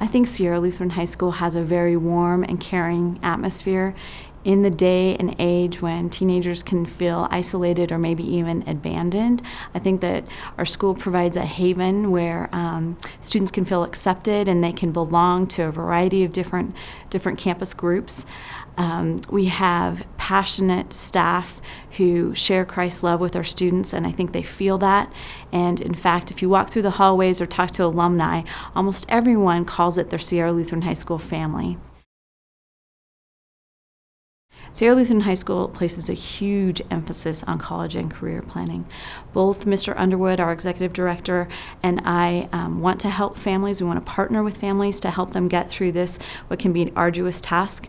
I think Sierra Lutheran High School has a very warm and caring atmosphere. In the day and age when teenagers can feel isolated or maybe even abandoned, I think that our school provides a haven where students can feel accepted and they can belong to a variety of different campus groups. We have passionate staff who share Christ's love with our students, and I think they feel that. And in fact, if you walk through the hallways or talk to alumni, almost everyone calls it their Sierra Lutheran High School family. Sierra Lutheran High School places a huge emphasis on college and career planning. Both Mr. Underwood, our executive director, and I want to help families. We want to partner with families to help them get through this, what can be an arduous task.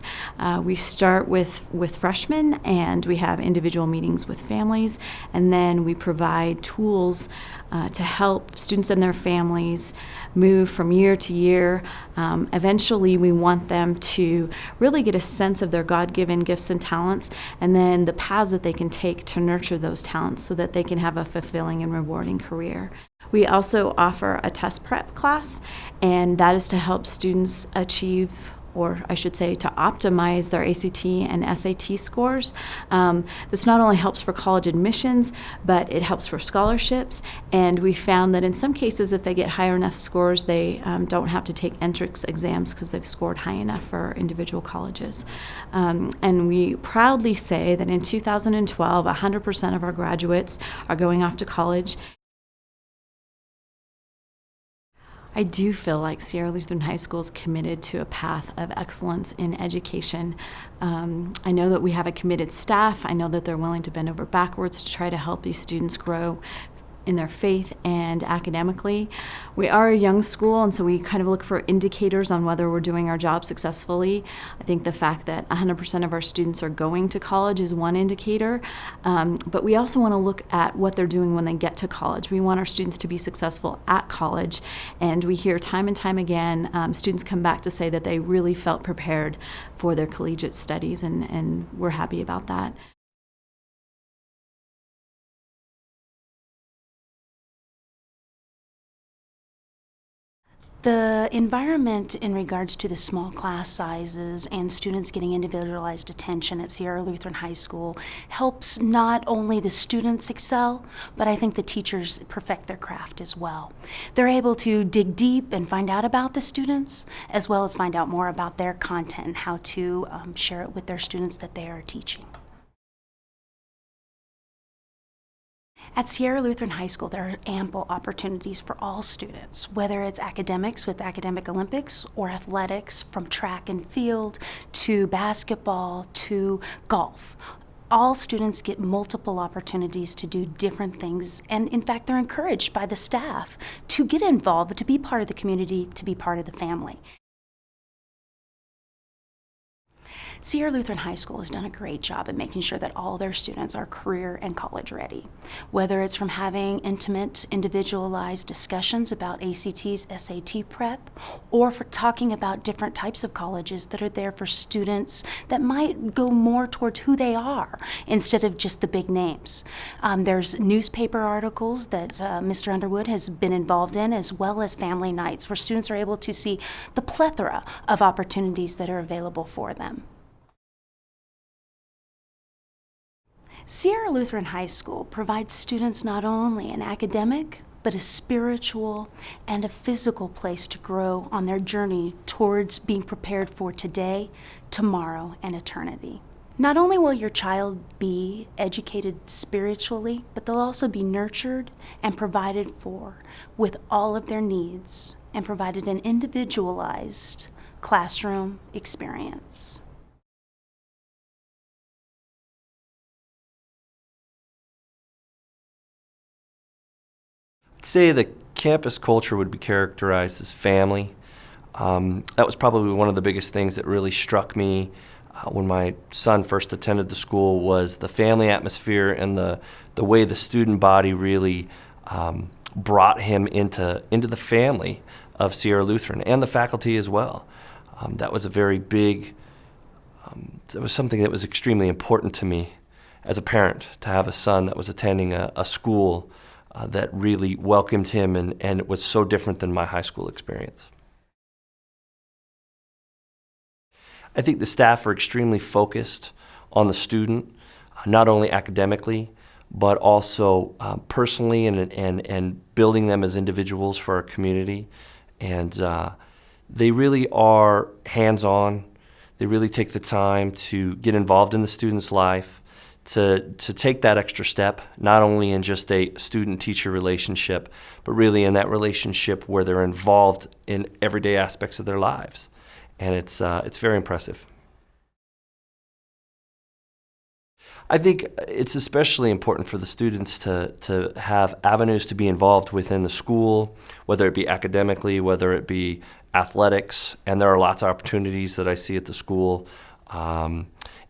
We start with freshmen, and we have individual meetings with families, and then we provide tools to help students and their families move from year to year. Eventually, we want them to really get a sense of their God-given gifts and talents, and then the paths that they can take to nurture those talents so that they can have a fulfilling and rewarding career. We also offer a test prep class, and that is to help students achieve, or I should say, to optimize their ACT and SAT scores. This not only helps for college admissions, but it helps for scholarships, and we found that in some cases, if they get higher enough scores, they don't have to take entrance exams because they've scored high enough for individual colleges. And we proudly say that in 2012, 100% of our graduates are going off to college. I do feel like Sierra Lutheran High School is committed to a path of excellence in education. I know that we have a committed staff. I know that they're willing to bend over backwards to try to help these students grow in their faith and academically. We are a young school, and so we kind of look for indicators on whether we're doing our job successfully. I think the fact that 100% of our students are going to college is one indicator, but we also want to look at what they're doing when they get to college. We want our students to be successful at college, and we hear time and time again students come back to say that they really felt prepared for their collegiate studies, and we're happy about that. The environment in regards to the small class sizes and students getting individualized attention at Sierra Lutheran High School helps not only the students excel, but I think the teachers perfect their craft as well. They're able to dig deep and find out about the students, as well as find out more about their content and how to share it with their students that they are teaching. At Sierra Lutheran High School, there are ample opportunities for all students, whether it's academics with Academic Olympics or athletics from track and field to basketball to golf. All students get multiple opportunities to do different things, and in fact, they're encouraged by the staff to get involved, to be part of the community, to be part of the family. Sierra Lutheran High School has done a great job at making sure that all their students are career and college ready. Whether it's from having intimate, individualized discussions about ACT's SAT prep, or for talking about different types of colleges that are there for students that might go more towards who they are instead of just the big names. There's newspaper articles that Mr. Underwood has been involved in, as well as family nights where students are able to see the plethora of opportunities that are available for them. Sierra Lutheran High School provides students not only an academic, but a spiritual and a physical place to grow on their journey towards being prepared for today, tomorrow, and eternity. Not only will your child be educated spiritually, but they'll also be nurtured and provided for with all of their needs and provided an individualized classroom experience. I'd say the campus culture would be characterized as family. That was probably one of the biggest things that really struck me when my son first attended the school, was the family atmosphere and the way the student body really brought him into the family of Sierra Lutheran, and the faculty as well. That was a very big, it was something that was extremely important to me as a parent, to have a son that was attending a school that really welcomed him, and it was so different than my high school experience. I think the staff are extremely focused on the student, not only academically, but also personally and building them as individuals for our community. And they really are hands-on. They really take the time to get involved in the student's life, to take that extra step, not only in just a student-teacher relationship, but really in that relationship where they're involved in everyday aspects of their lives. And it's very impressive. I think it's especially important for the students to have avenues to be involved within the school, whether it be academically, whether it be athletics, and there are lots of opportunities that I see at the school. And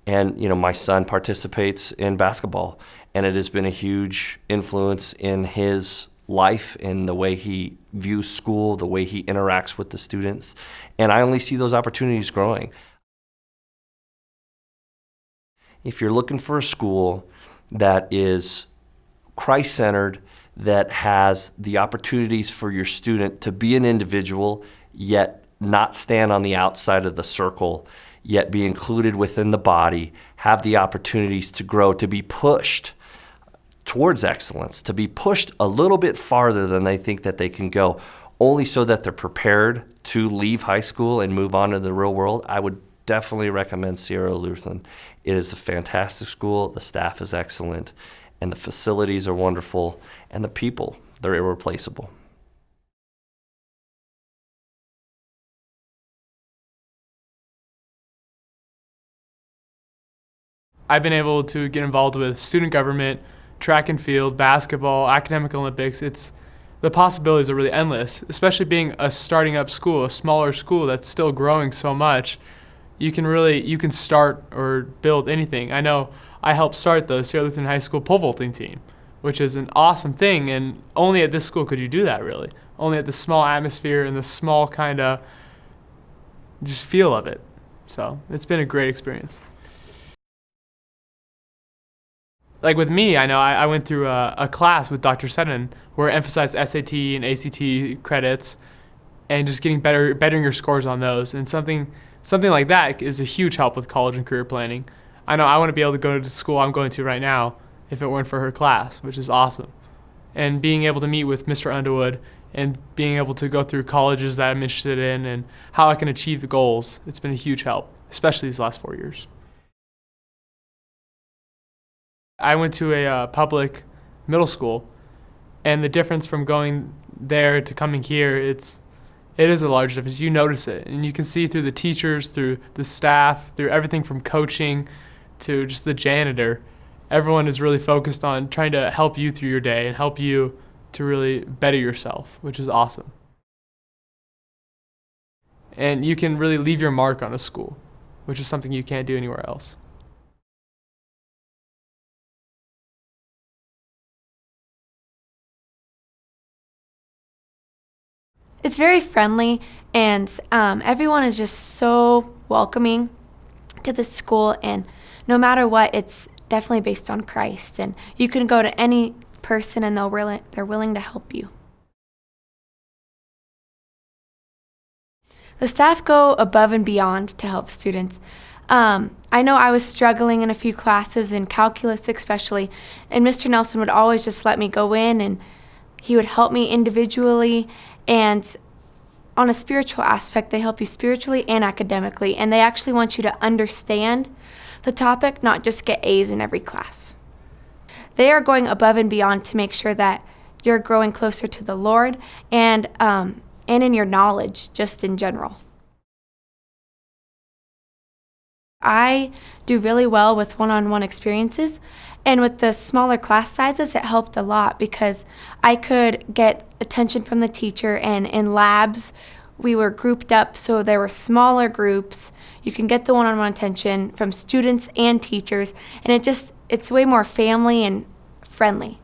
my son participates in basketball, and it has been a huge influence in his life, in the way he views school, the way he interacts with the students, and I only see those opportunities growing. If you're looking for a school that is Christ-centered, that has the opportunities for your student to be an individual, yet not stand on the outside of the circle, yet be included within the body, have the opportunities to grow, to be pushed towards excellence, to be pushed a little bit farther than they think that they can go, only so that they're prepared to leave high school and move on to the real world, I would definitely recommend Sierra Lutheran. It is a fantastic school, the staff is excellent, and the facilities are wonderful, and the people, they're irreplaceable. I've been able to get involved with student government, track and field, basketball, academic Olympics. The possibilities are really endless, especially being a starting up school, a smaller school that's still growing so much. You can start or build anything. I know I helped start the Sierra Lutheran High School pole vaulting team, which is an awesome thing, and only at this school could you do that, really. Only at the small atmosphere and the small kind of just feel of it. So it's been a great experience. Like with me, I know I went through a class with Dr. Seddon where it emphasized SAT and ACT credits and just getting bettering your scores on those. And something like that is a huge help with college and career planning. I know I want to be able to go to the school I'm going to right now if it weren't for her class, which is awesome. And being able to meet with Mr. Underwood and being able to go through colleges that I'm interested in and how I can achieve the goals, it's been a huge help, especially these last 4 years. I went to a public middle school, and the difference from going there to coming here, it is a large difference. You notice it, and you can see through the teachers, through the staff, through everything from coaching to just the janitor. Everyone is really focused on trying to help you through your day and help you to really better yourself, which is awesome. And you can really leave your mark on a school, which is something you can't do anywhere else. It's very friendly, and everyone is just so welcoming to the school, and no matter what, it's definitely based on Christ, and you can go to any person and they're willing to help you. The staff go above and beyond to help students. I know I was struggling in a few classes, in calculus especially, and Mr. Nelson would always just let me go in, and he would help me individually. And on a spiritual aspect, they help you spiritually and academically, and they actually want you to understand the topic, not just get A's in every class. They are going above and beyond to make sure that you're growing closer to the Lord and in your knowledge, just in general. I do really well with one-on-one experiences, and with the smaller class sizes, it helped a lot because I could get attention from the teacher, and in labs, we were grouped up so there were smaller groups. You can get the one-on-one attention from students and teachers, and it's way more family and friendly.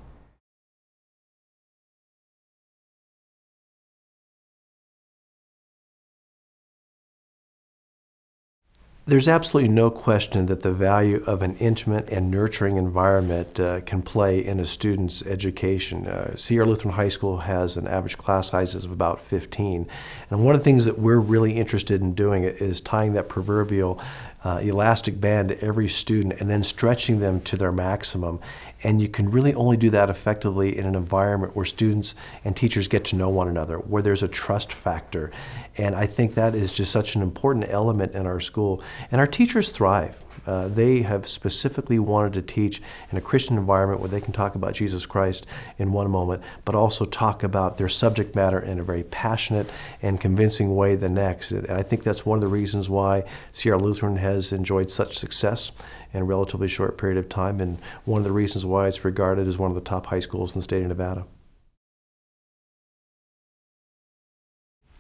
There's absolutely no question that the value of an intimate and nurturing environment can play in a student's education. Sierra Lutheran High School has an average class size of about 15. And one of the things that we're really interested in doing is tying that proverbial elastic band to every student and then stretching them to their maximum. And you can really only do that effectively in an environment where students and teachers get to know one another, where there's a trust factor. And I think that is just such an important element in our school. And our teachers thrive. They have specifically wanted to teach in a Christian environment where they can talk about Jesus Christ in one moment, but also talk about their subject matter in a very passionate and convincing way the next. And I think that's one of the reasons why Sierra Lutheran has enjoyed such success in a relatively short period of time, and one of the reasons why it's regarded as one of the top high schools in the state of Nevada.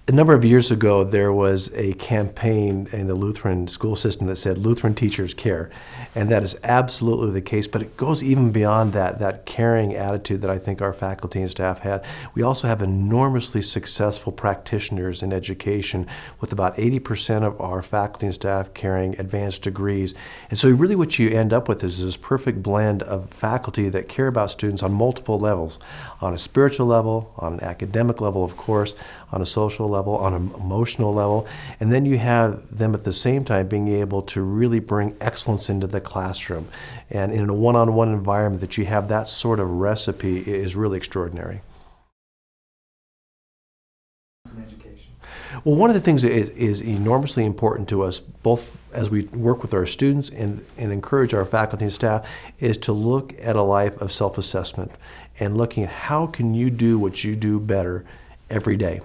A number of years ago, there was a campaign in the Lutheran school system that said, "Lutheran teachers care." And that is absolutely the case, but it goes even beyond that caring attitude that I think our faculty and staff had. We also have enormously successful practitioners in education, with about 80% of our faculty and staff carrying advanced degrees. And so really what you end up with is this perfect blend of faculty that care about students on multiple levels, on a spiritual level, on an academic level, of course, on a social level, on an emotional level, and then you have them at the same time being able to really bring excellence into the classroom. And in a one-on-one environment, that you have that sort of recipe is really extraordinary. Well, one of the things that is enormously important to us, both as we work with our students and encourage our faculty and staff, is to look at a life of self-assessment and looking at how can you do what you do better every day.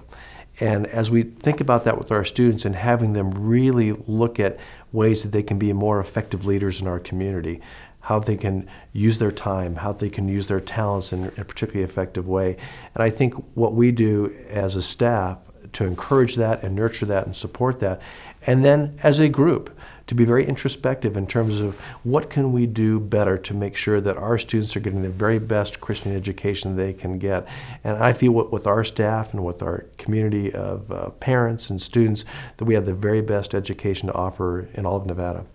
And as we think about that with our students and having them really look at ways that they can be more effective leaders in our community, how they can use their time, how they can use their talents in a particularly effective way. And I think what we do as a staff to encourage that and nurture that and support that, and then as a group to be very introspective in terms of what can we do better to make sure that our students are getting the very best Christian education they can get. And I feel with our staff and with our community of parents and students that we have the very best education to offer in all of Nevada.